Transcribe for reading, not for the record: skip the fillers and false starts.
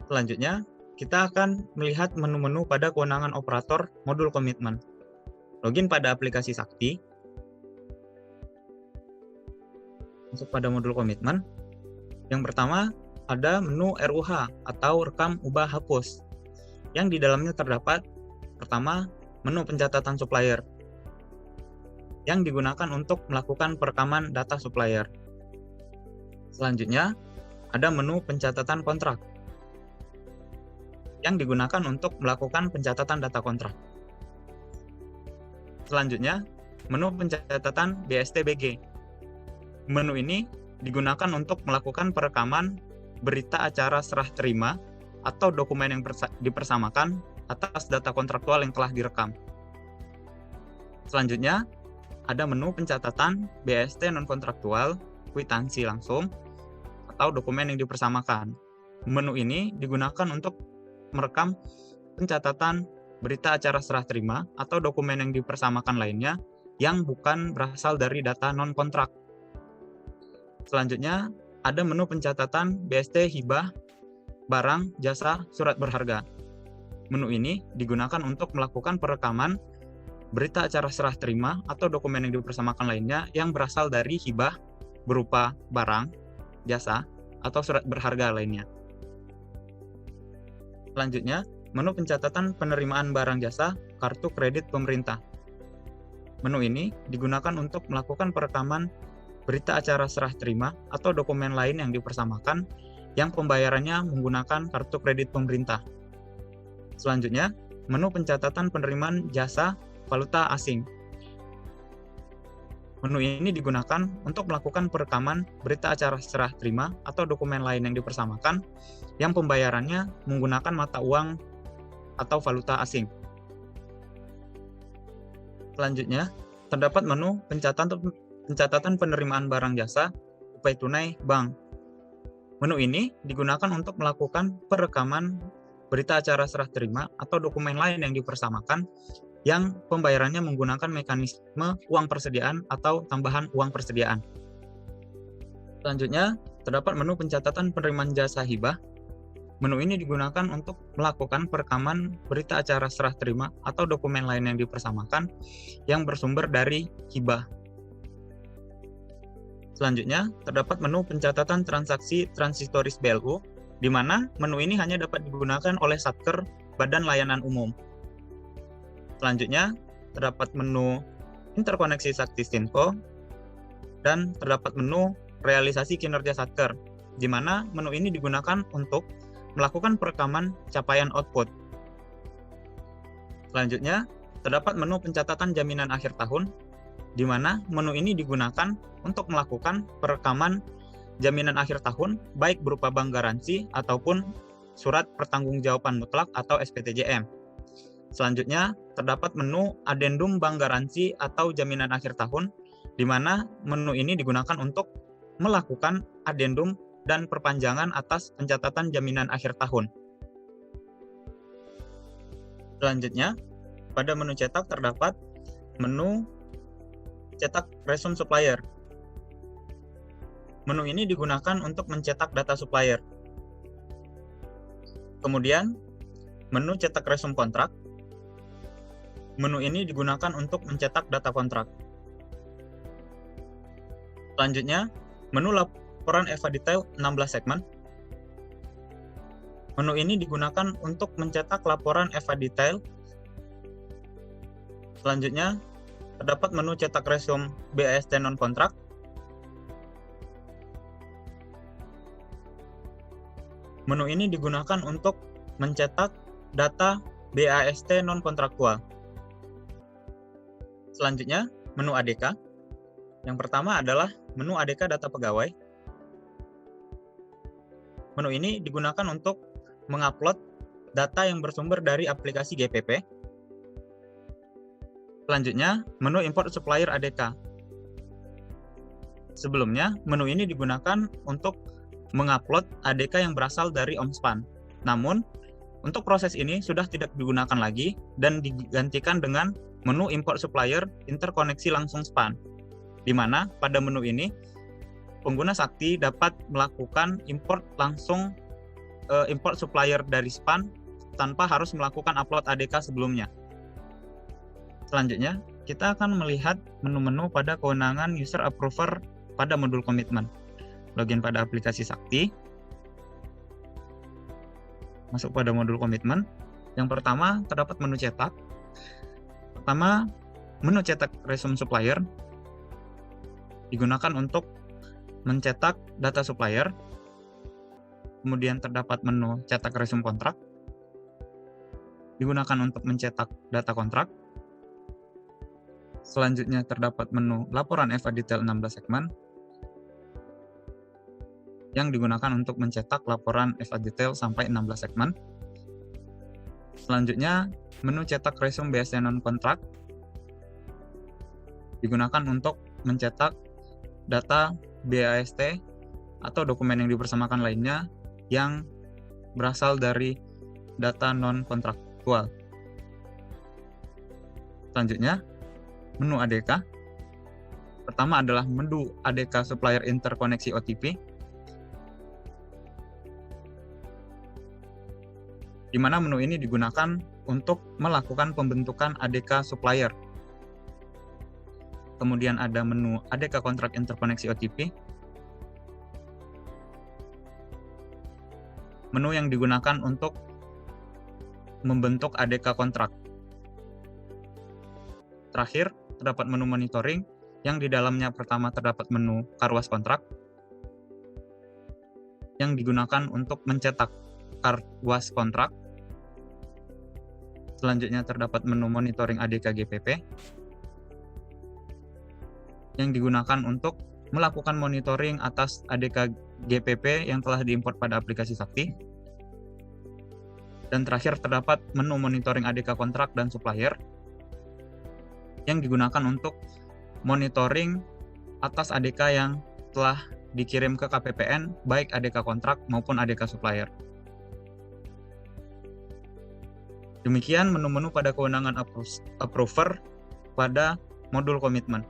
Selanjutnya, kita akan melihat menu-menu pada kewenangan operator modul komitmen. Login pada aplikasi Sakti, masuk pada modul komitmen. Yang pertama, ada menu RUH atau rekam ubah hapus, yang di dalamnya terdapat pertama, menu pencatatan supplier, yang digunakan untuk melakukan perekaman data supplier. Selanjutnya, ada menu pencatatan kontrak, yang digunakan untuk melakukan pencatatan data kontrak. Selanjutnya, menu pencatatan BSTBG. Menu ini digunakan untuk melakukan perekaman berita acara serah terima atau dokumen yang dipersamakan atas data kontraktual yang telah direkam. Selanjutnya, ada menu pencatatan BST non-kontraktual, kwitansi langsung, atau dokumen yang dipersamakan. Menu ini digunakan untuk merekam pencatatan berita acara serah terima atau dokumen yang dipersamakan lainnya yang bukan berasal dari data non-kontrak. Selanjutnya, ada menu pencatatan BST hibah, barang, jasa, surat berharga. Menu ini digunakan untuk melakukan perekaman berita acara serah terima atau dokumen yang dipersamakan lainnya yang berasal dari hibah berupa barang, jasa, atau surat berharga lainnya. Selanjutnya, menu pencatatan penerimaan barang jasa, kartu kredit pemerintah. Menu ini digunakan untuk melakukan perekaman berita acara serah terima atau dokumen lain yang dipersamakan yang pembayarannya menggunakan kartu kredit pemerintah. Selanjutnya, menu pencatatan penerimaan jasa valuta asing. Menu ini digunakan untuk melakukan perekaman berita acara serah terima atau dokumen lain yang dipersamakan yang pembayarannya menggunakan mata uang atau valuta asing. Selanjutnya, terdapat menu pencatatan penerimaan barang jasa, upaya tunai, bank. Menu ini digunakan untuk melakukan perekaman berita acara serah terima atau dokumen lain yang dipersamakan yang pembayarannya menggunakan mekanisme uang persediaan atau tambahan uang persediaan. Selanjutnya, terdapat menu pencatatan penerimaan jasa hibah. Menu ini digunakan untuk melakukan perekaman berita acara serah terima atau dokumen lain yang dipersamakan yang bersumber dari hibah. Selanjutnya, terdapat menu pencatatan transaksi transitoris BLU, di mana menu ini hanya dapat digunakan oleh Satker Badan Layanan Umum. Selanjutnya, terdapat menu interkoneksi Sakti Stinko, dan terdapat menu realisasi kinerja Satker, di mana menu ini digunakan untuk melakukan perekaman capaian output. Selanjutnya, terdapat menu pencatatan jaminan akhir tahun, di mana menu ini digunakan untuk melakukan perekaman jaminan akhir tahun, baik berupa bank garansi ataupun surat pertanggungjawaban mutlak atau SPTJM. Selanjutnya, terdapat menu adendum bank garansi atau jaminan akhir tahun, di mana menu ini digunakan untuk melakukan adendum dan perpanjangan atas pencatatan jaminan akhir tahun. Selanjutnya, pada menu cetak terdapat menu cetak resume supplier. Menu ini digunakan untuk mencetak data supplier. Kemudian, menu cetak resume kontrak. Menu ini digunakan untuk mencetak data kontrak. Selanjutnya, menu laporan EVA detail 16 segmen. Menu ini digunakan untuk mencetak laporan EVA detail. Selanjutnya, terdapat menu cetak resume BAST non-kontrak. Menu ini digunakan untuk mencetak data BAST non-kontraktual. Selanjutnya, menu ADK. Yang pertama adalah menu ADK data pegawai. Menu ini digunakan untuk mengupload data yang bersumber dari aplikasi GPP. Selanjutnya, menu import supplier ADK. Sebelumnya, menu ini digunakan untuk mengupload ADK yang berasal dari OMSPAN. Namun, untuk proses ini sudah tidak digunakan lagi dan digantikan dengan menu import supplier interkoneksi langsung SPAN, di mana pada menu ini pengguna Sakti dapat melakukan import langsung import supplier dari SPAN tanpa harus melakukan upload ADK sebelumnya. Selanjutnya, kita akan melihat menu-menu pada kewenangan user approver pada modul komitmen. Login pada aplikasi Sakti. Masuk pada modul komitmen. Yang pertama, terdapat menu cetak. Pertama, menu cetak resume supplier digunakan untuk mencetak data supplier. Kemudian terdapat menu cetak resume kontrak digunakan untuk mencetak data kontrak. Selanjutnya terdapat menu laporan EVA detail 16 segmen yang digunakan untuk mencetak laporan EVA detail sampai 16 segmen. Selanjutnya, menu cetak resume BSD non-kontrak digunakan untuk mencetak data BAST atau dokumen yang dipersamakan lainnya yang berasal dari data non-kontraktual. Selanjutnya, menu ADK. Pertama adalah menu ADK Supplier Interkoneksi OTP, di mana menu ini digunakan untuk melakukan pembentukan ADK supplier. Kemudian ada menu ADK Kontrak Interkoneksi OTP, menu yang digunakan untuk membentuk ADK kontrak. Terakhir, terdapat menu monitoring yang di dalamnya pertama terdapat menu karwas kontrak yang digunakan untuk mencetak karwas kontrak. Selanjutnya terdapat menu monitoring ADK GPP yang digunakan untuk melakukan monitoring atas ADK GPP yang telah diimport pada aplikasi Sakti. Dan terakhir terdapat menu monitoring ADK kontrak dan supplier yang digunakan untuk monitoring atas ADK yang telah dikirim ke KPPN, baik ADK kontrak maupun ADK supplier. Demikian menu-menu pada kewenangan approver pada modul komitmen.